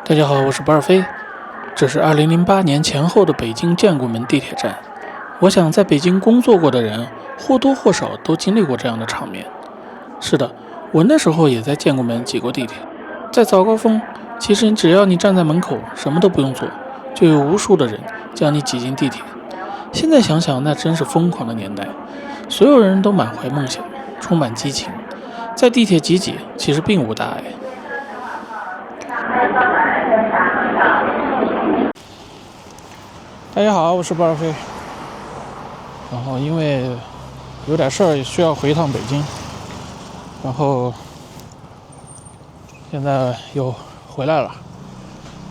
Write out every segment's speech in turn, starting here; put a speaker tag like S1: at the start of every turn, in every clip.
S1: 大家好，我是不二飛。這是2008年前後的北京建国门地鐵站。我想在北京工作過的人或多或少都經歷過這樣的場面。是的，我那時候也在建國門擠過地鐵。在早高峰，其實只要你站在门口，什麼都不用做，就有無數的人將你擠進地鐵。現在想想，那真是瘋狂的年代，所有人都滿懷夢想，充滿激情，在地鐵擠擠，其實並無大礙。大家好，我是不二飞。然后因为有點事兒需要回一趟北京，然後現在又回來了，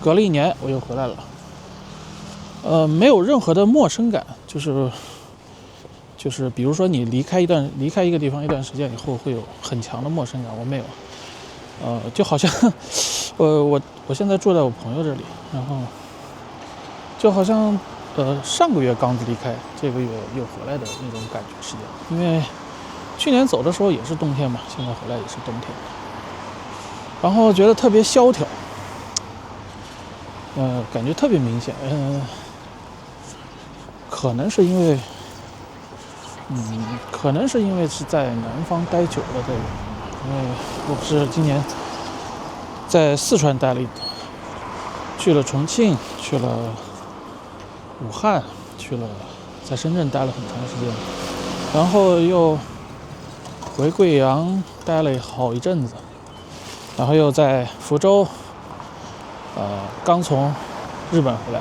S1: 隔了1年我又回來了。沒有任何的陌生感，就是比如說你離開一個地方一段時間以後会有很強的陌生感，我沒有。就好像我現在住在我朋友這裡，然後就好像上個月剛離開，這個月又回來的那種感覺是這樣。因為去年走的時候也是冬天嘛，現在回來也是冬天，然後覺得特別蕭條，感覺特別明顯。可能是因為是在南方待久了的原因，因为我不是今年在四川待了去了重慶，去了武漢，在深圳待了很長時間，然後又回貴陽待了好一陣子，然後又在福州，剛從日本回來。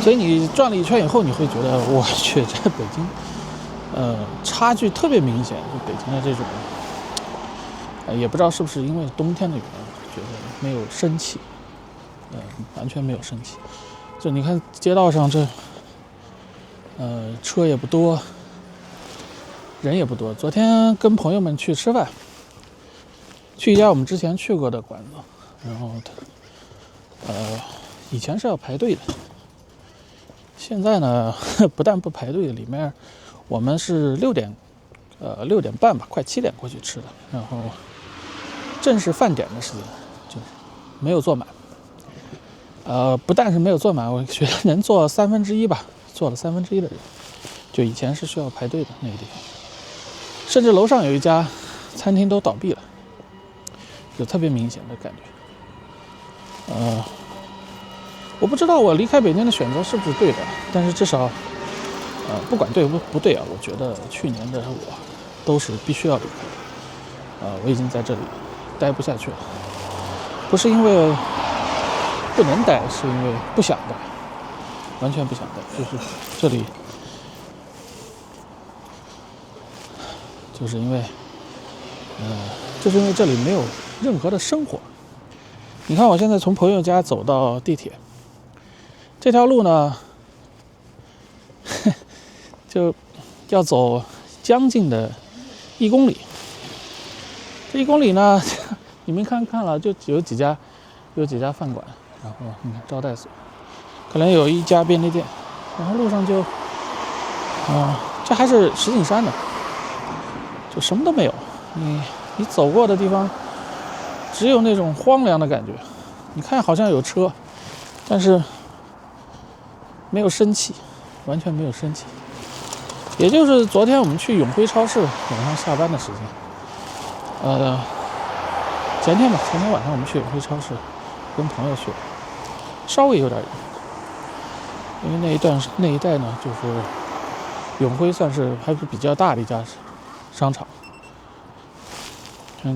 S1: 所以你轉了一圈以後，你會覺得我去，在北京，差距特別明顯。就北京的這種，也不知道是不是因為冬天的原因，覺得沒有生氣，完全沒有生氣。就你看街道上這，車也不多，人也不多。昨天跟朋友們去吃飯，去一家我們之前去過的館子，然後以前是要排隊的。現在呢，不但不排隊，裡面我們是6點半吧，快7點過去吃的，然後正是飯點的時間，就是沒有坐滿。不但是沒有坐滿，我覺得能坐1/3吧，坐了1/3的人。就以前是需要排隊的那個地方，甚至樓上有一家餐廳都倒閉了，有特別明顯的感覺。我不知道我離開北京的選擇是不是對的，但是至少，不管對不對啊，我覺得去年的我都是必須要離開的。我已經在這裡待不下去了，不是因為不能待，是因為不想待，完全不想待。就是這裡，就是因為這裡沒有任何的生活。你看我現在從朋友家走到地鐵。這條路呢，就要走將近的1公里。這1公里呢，你們看了，就有幾家飯館，然後你看招待所，可能有一家便利店，然後路上就，這還是石景山的，就什麼都沒有。你走過的地方，只有那種荒涼的感覺。你看好像有車，但是沒有生氣，完全沒有生氣。也就是昨天我們去永輝超市，晚上下班的時間，前天晚上我們去永輝超市，跟朋友去，稍微有點遠，因為那一帶呢，就是永輝算是還是比較大的一家商場，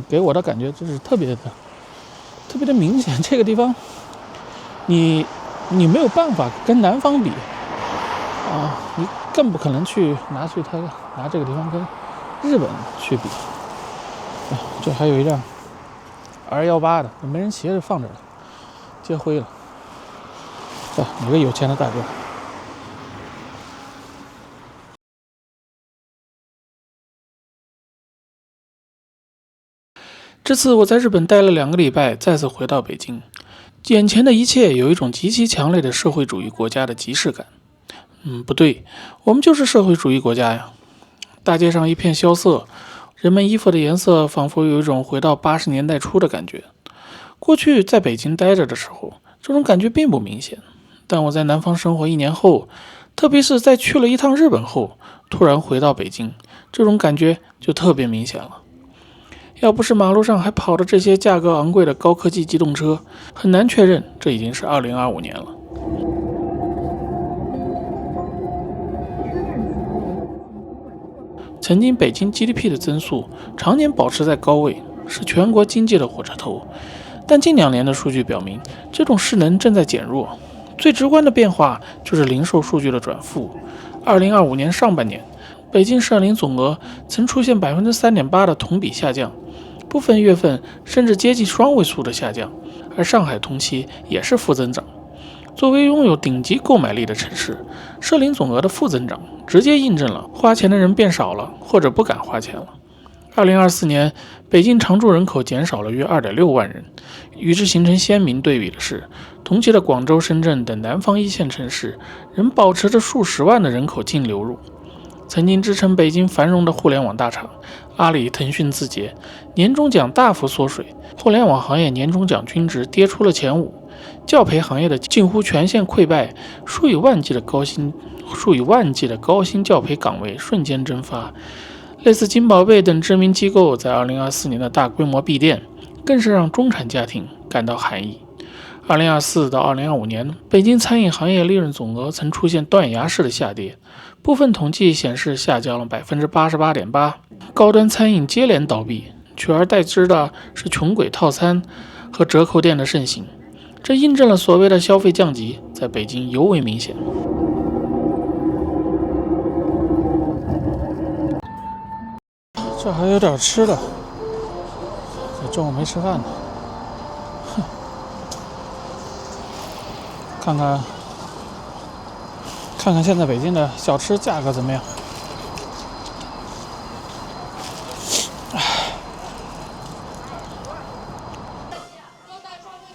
S1: 給我的感覺就是特別的明顯。這個地方，你沒有辦法跟南方比啊，你更不可能拿這個地方跟日本去比。這還有一輛218的，沒人騎着放着了，接灰了。有個有錢的大哥。這次我在日本待了2個禮拜，再次回到北京。眼前的一切有一種極其強烈的社會主義國家的即視感。不對，我們就是社會主義國家呀。大街上一片蕭瑟，人們衣服的顏色仿佛有一種回到80年代初的感覺。過去在北京待着的時候，這種感覺並不明顯，但我在南方生活1年後，特別是在去了一趟日本後，突然回到北京，這種感覺就特別明顯了。要不是馬路上還跑着這些價格昂貴的高科技機動車，很難確認這已經是2025年了。曾經北京 GDP 的增速常年保持在高位，是全國經濟的火車頭，但近2年的数據表明，這種勢能正在減弱。最直觀的變化就是零售數據的轉負。2025年上半年，北京社零總額曾出現3.8%的同比下降，部分月份甚至接近双位數的下降，而上海同期也是負增长。作為擁有頂級購買力的城市，社零總額的負增长直接印證了花錢的人变少了，或者不敢花錢了。2024年，北京常住人口減少了約2.6萬人。与之形成鮮明对比的是，同期的廣州、深圳等南方一線城市仍保持着數十萬的人口淨流入。曾經支撐北京繁榮的互聯網大廠阿里、騰訊、字節年終獎大幅縮水，互聯網行業年終獎均值跌出了前5。教培行業的近乎全線潰敗，數以萬計的高薪教培崗位瞬間蒸發。類似金寶貝等知名機構在2024年的大規模閉店，更是讓中產家庭感到寒意。2024到2025年，北京餐飲行業利潤總額曾出現斷崖式的下跌，部分統計顯示下降了 88.8%， 高端餐飲接連倒閉，取而代之的是窮鬼套餐和折扣店的盛行。這印證了所謂的消費降級在北京尤為明顯。這還有點吃的，這中午沒吃飯呢。看看现在北京的小吃價格怎麼樣？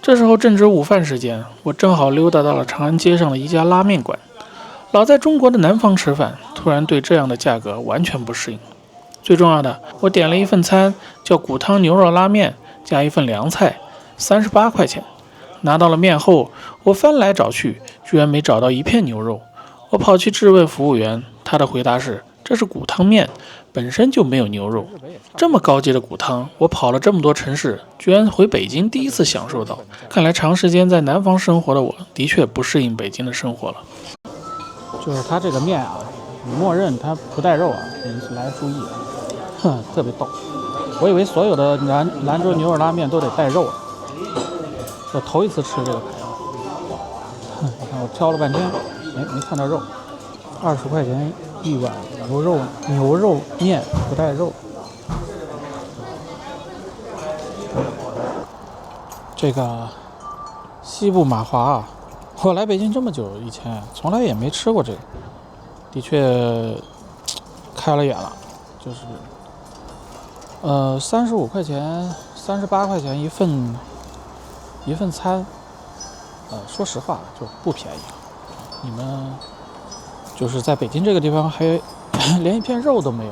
S1: 這時候正值午飯時間，我正好溜達到了長安街上的一家拉麵館。老在中國的南方吃飯，突然对這樣的價格完全不適應。最重要的，我點了一份餐，叫骨湯牛肉拉麵，加一份涼菜，38塊錢。拿到了麵後，我翻來找去，居然沒找到一片牛肉。我跑去質問服務員，他的回答是：這是骨湯麵，本身就沒有牛肉。這麼高級的骨湯，我跑了這麼多城市，居然回北京第一次享受到。看來長時間在南方生活的我，的確不適應北京的生活了。就是它這個麵啊，你默認它不帶肉啊，你來注意，特別逗。我以為所有的蘭州牛肉拉麵都得帶肉，我頭一次吃這個牌子。你看我挑了半天，沒看到肉，20塊錢一碗牛肉麵不帶肉。這個西部麻花啊，我來北京這麼久，以前從來也沒吃過這個，的確開了眼了。就是35塊錢38塊錢一份餐，說實話就不便宜。你們就是在北京這個地方還連一片肉都沒有。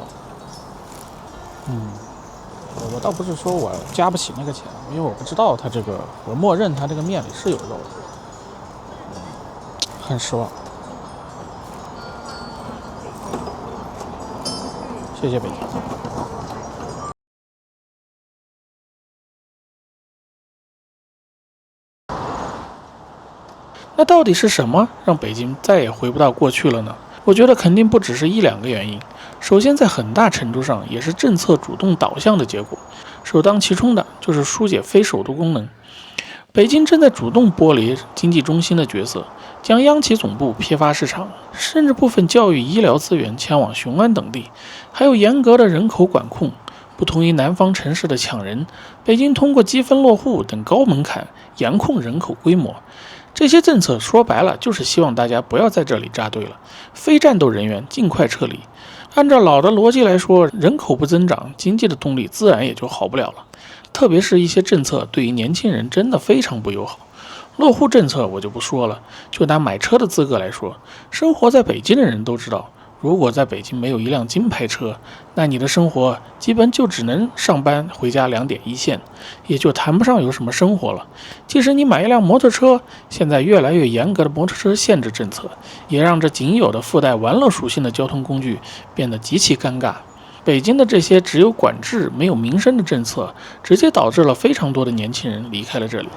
S1: 我倒不是說我加不起那個錢，因為我不知道它这个，我默認它這個麵裡是有肉的，很失望。謝謝北京。那到底是什麼讓北京再也回不到過去了呢？我覺得肯定不只是1-2個原因。首先，在很大程度上也是政策主動導向的結果，首當其衝的就是疏解非首都功能。北京正在主動剝離經濟中心的角色，將央企總部批發市場，甚至部分教育醫療資源遷往雄安等地，還有嚴格的人口管控。不同於南方城市的搶人，北京通過積分落戶等高門檻嚴控人口規模。這些政策說白了就是希望大家不要在這裡扎堆了，非戰鬥人員盡快撤離。按照老的邏輯來說，人口不增長，經濟的動力自然也就好不了了。特別是一些政策對於年輕人真的非常不友好。落戶政策我就不說了，就拿買車的資格來說，生活在北京的人都知道，如果在北京沒有一輛金牌車，那你的生活基本就只能上班回家2點一線，也就談不上有什麼生活了。即使你買一輛摩托車，現在越來越嚴格的摩托車限制政策，也讓這僅有的附帶玩樂屬性的交通工具變得極其尷尬。北京的這些只有管制沒有民生的政策，直接導致了非常多的年輕人離開了這裡。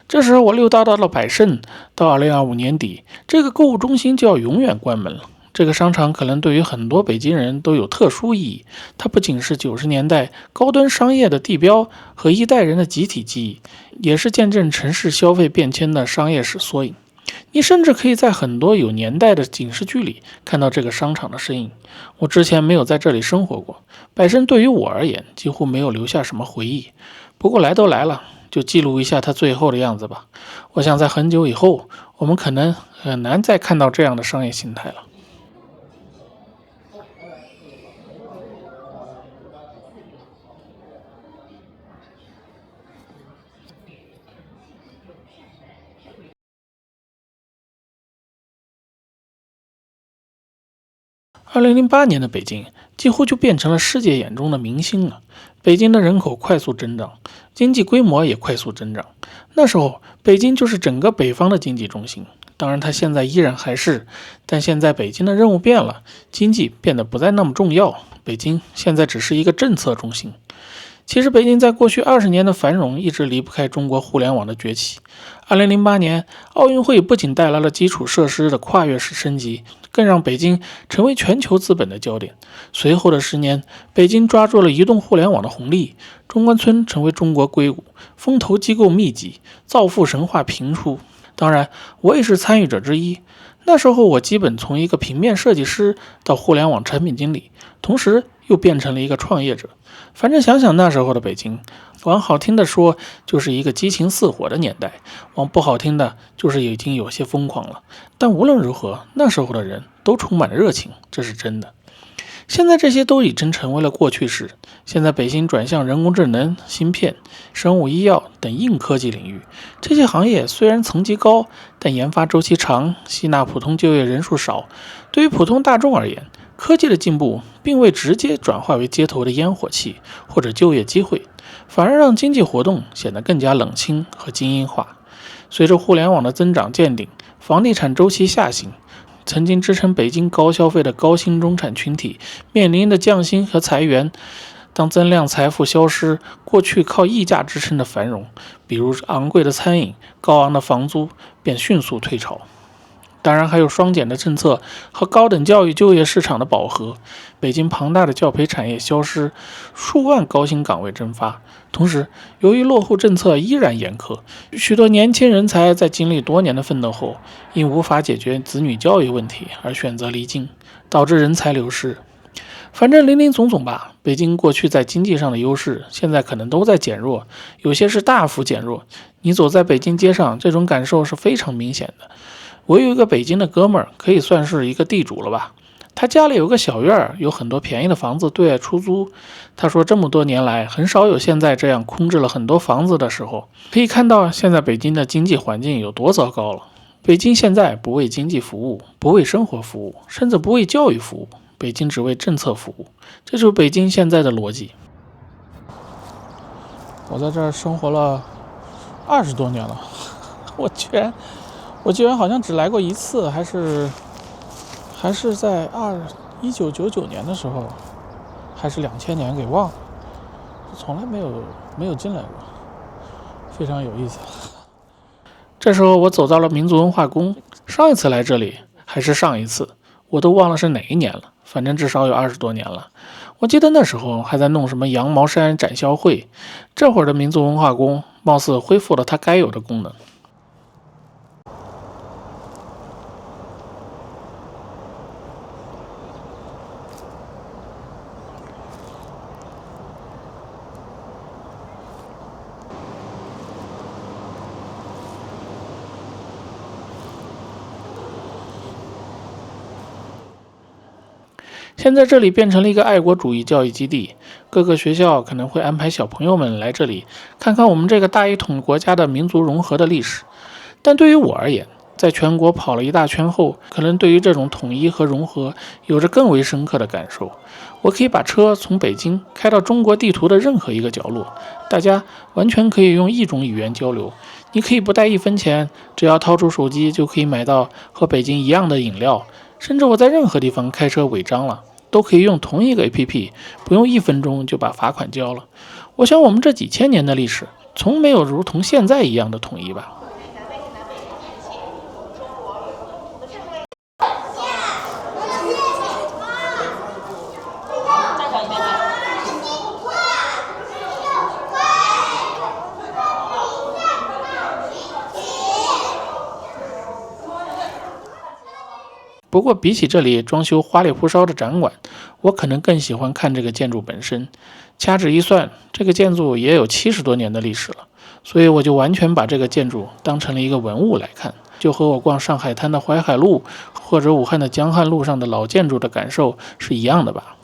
S1: 這時我溜達到了百盛，到2025年底，這個購物中心就要永遠關門了。這個商場可能對於很多北京人都有特殊意義，它不僅是90年代高端商業的地標和一代人的集體記憶，也是見證城市消費變遷的商業史縮影。你甚至可以在很多有年代的警示劇裡看到這個商場的身影。我之前沒有在這裡生活過，百盛對於我而言幾乎沒有留下什麼回憶。不過來都來了，就記錄一下它最後的樣子吧。我想在很久以後，我們可能很難再看到這樣的商業形態了。2008年的北京幾乎就變成了世界眼中的明星了。北京的人口快速增長，經濟規模也快速增長。那時候，北京就是整個北方的經濟中心。當然，它現在依然還是，但現在北京的任務變了，經濟變得不再那麼重要。北京現在只是一個政策中心。其實，北京在過去20年的繁榮一直離不開中國互聯網的崛起。2008年，奧運會不僅帶來了基礎設施的跨越式升級，更讓北京成為全球資本的焦點。隨後的10年，北京抓住了移動互聯網的紅利，中關村成為中國硅谷，風投機構密集，造富神話頻出。當然，我也是參與者之一。那時候，我基本從一個平面設計師到互聯網產品經理，同時又變成了一個創業者。反正想想那时候的北京，往好听的說，就是一個激情似火的年代；往不好聽的，就是已經有些瘋狂了。但無論如何，那時候的人都充滿熱情，這是真的。現在這些都已經成為了過去式。現在北京轉向人工智能、芯片、生物醫藥等硬科技領域，這些行業雖然層級高，但研發周期長，吸納普通就業人數少。對於普通大眾而言，科技的進步並未直接轉化為街頭的煙火氣或者就業機會，反而讓經濟活動顯得更加冷清和精英化。隨着互聯網的增長見頂，房地產周期下行，曾經支撐北京高消費的高薪中產群體面臨的降薪和裁員。當增量財富消失，過去靠溢價支撐的繁榮，比如昂貴的餐飲、高昂的房租，便迅速退潮。當然還有雙減的政策和高等教育就業市場的飽和，北京龐大的教培產業消失，數萬高薪崗位蒸發。同時，由於落後政策依然嚴苛，許多年輕人才在經歷多年的奮鬥後，因無法解決子女教育問題而選擇離京，導致人才流失。反正林林總總吧，北京過去在經濟上的優勢，現在可能都在減弱，有些是大幅減弱。你走在北京街上，這種感受是非常明顯的。我有一個北京的哥們兒，可以算是一個地主了吧。他家裡有個小院，有很多便宜的房子對外出租。他說，這麼多年來，很少有現在這樣空置了很多房子的時候。可以看到，現在北京的經濟環境有多糟糕了。北京現在不為經濟服務，不為生活服務，甚至不為教育服務，北京只為政策服務。這就是北京現在的邏輯。我在這兒生活了20多年了，我居然好像只來過一次，還是在1999年的時候，還是2000年，給忘了，從来沒有進來過，非常有意思。這時候我走到了民族文化宮，上一次來這裡還是上一次，我都忘了是哪一年了，反正至少有20多年了。我記得那时候還在弄什麼羊毛衫展銷會，這會兒的民族文化宮貌似恢復了它該有的功能。现在這裡變成了一個愛國主義教育基地，各個學校可能會安排小朋友們來這裡看看我們這個大一統國家的民族融合的歷史。但對於我而言，在全國跑了一大圈後，可能對於這種統一和融合有着更為深刻的感受。我可以把車從北京開到中國地圖的任何一個角落，大家完全可以用一種語言交流。你可以不帶1分錢，只要掏出手機就可以買到和北京一樣的飲料。甚至我在任何地方開車違章了，都可以用同一個 APP， 不用1分鐘就把罰款交了。我想我們這幾千年的歷史，從沒有如同現在一樣的統一吧。不過比起這裡裝修花裡胡哨的展館，我可能更喜歡看這個建築本身。掐指一算，這個建築也有70多年的歷史了，所以我就完全把這個建築當成了一個文物來看，就和我逛上海灘的淮海路或者武漢的江漢路上的老建築的感受是一樣的吧。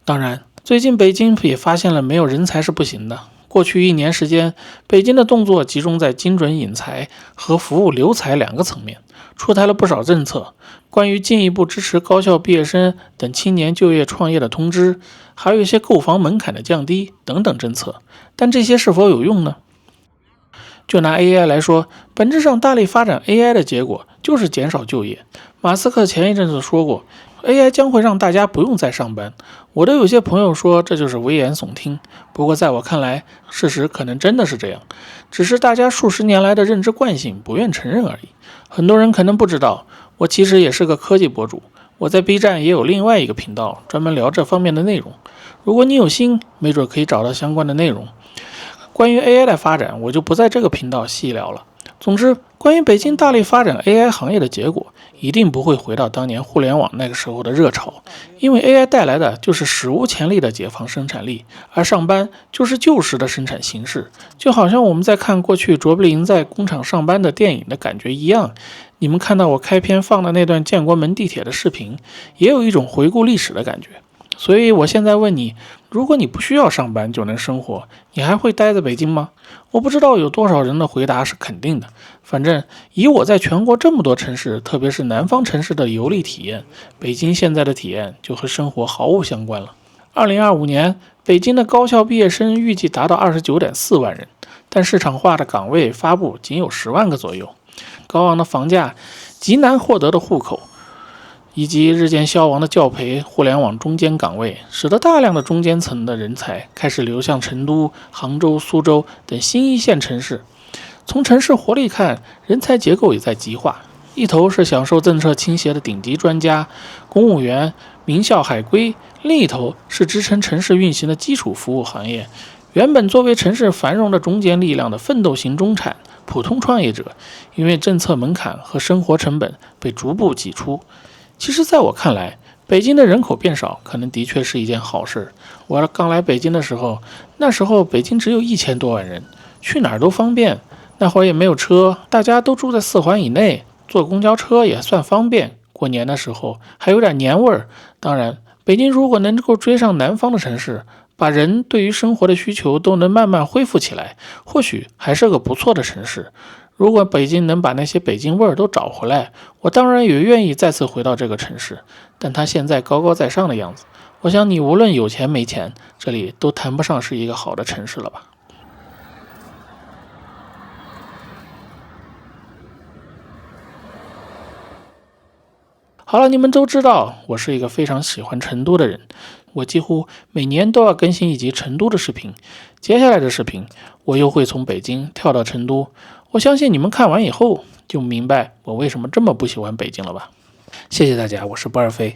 S1: 当然，最近北京也发现了没有人才是不行的。过去1年时间，北京的动作集中在精準引才和服務留才2個層面，出台了不少政策，關於進一步支持高校畢業生等青年就業創業的通知，還有一些購房門檻的降低等等政策。但這些是否有用呢？就拿 AI 來說，本質上大力發展 AI 的結果就是減少就業。馬斯克前一陣子說過， AI 將會讓大家不用再上班。我的有些朋友說這就是危言聳聽，不過在我看來，事實可能真的是這樣，只是大家數十年來的認知慣性不願承認而已。很多人可能不知道，我其實也是個科技博主，我在 B 站也有另外一個頻道，專門聊這方面的內容。如果你有心，沒準可以找到相關的內容。關於 AI 的發展，我就不在這個頻道細聊了。總之，關於北京大力發展 AI 行業的結果，一定不會回到當年互聯網那個時候的熱潮，因為 AI 帶來的就是史無前例的解放生產力，而上班就是舊時的生產形式，就好像我們在看過去卓別林在工廠上班的電影的感覺一樣。你們看到我開篇放的那段建國門地鐵的視頻，也有一種回顧歷史的感覺。所以我現在問你，如果你不需要上班就能生活，你還會待在北京嗎？我不知道有多少人的回答是肯定的。反正以我在全国這麼多城市，特別是南方城市的遊歷體驗，北京現在的體驗就和生活毫無相關了。2025年，北京的高校畢業生預計達到29.4萬人，但市場化的崗位發布僅有10萬個左右。高昂的房價、極難獲得的戶口，以及日漸消亡的教培、互聯網中堅崗位，使得大量的中間層的人才開始流向成都、杭州、蘇州等新一線城市。從城市活力看，人才結構也在極化。一頭是享受政策傾斜的頂級專家、公務員、名校海歸，另一頭是支撐城市運行的基礎服務行業。原本作為城市繁榮的中堅力量的奮鬥型中產、普通創業者，因為政策門檻和生活成本被逐步擠出。其實在我看來，北京的人口變少可能的確是一件好事。我剛來北京的時候，那時候北京只有1000多萬人，去哪兒都方便。那會兒也沒有車，大家都住在4環以內，坐公交車也算方便。過年的時候還有點年味兒。當然，北京如果能夠追上南方的城市，把人對於生活的需求都能慢慢恢復起來，或許還是個不錯的城市。如果北京能把那些北京味兒都找回來，我當然也願意再次回到這個城市。但它現在高高在上的樣子，我想你無論有錢沒錢，這裡都談不上是一個好的城市了吧。好了，你們都知道我是一個非常喜歡成都的人，我幾乎每年都要更新一集成都的視頻。接下來的視頻我又會從北京跳到成都，我相信你們看完以後就明白我為什麼這麼不喜歡北京了吧。謝謝大家，我是不二飛。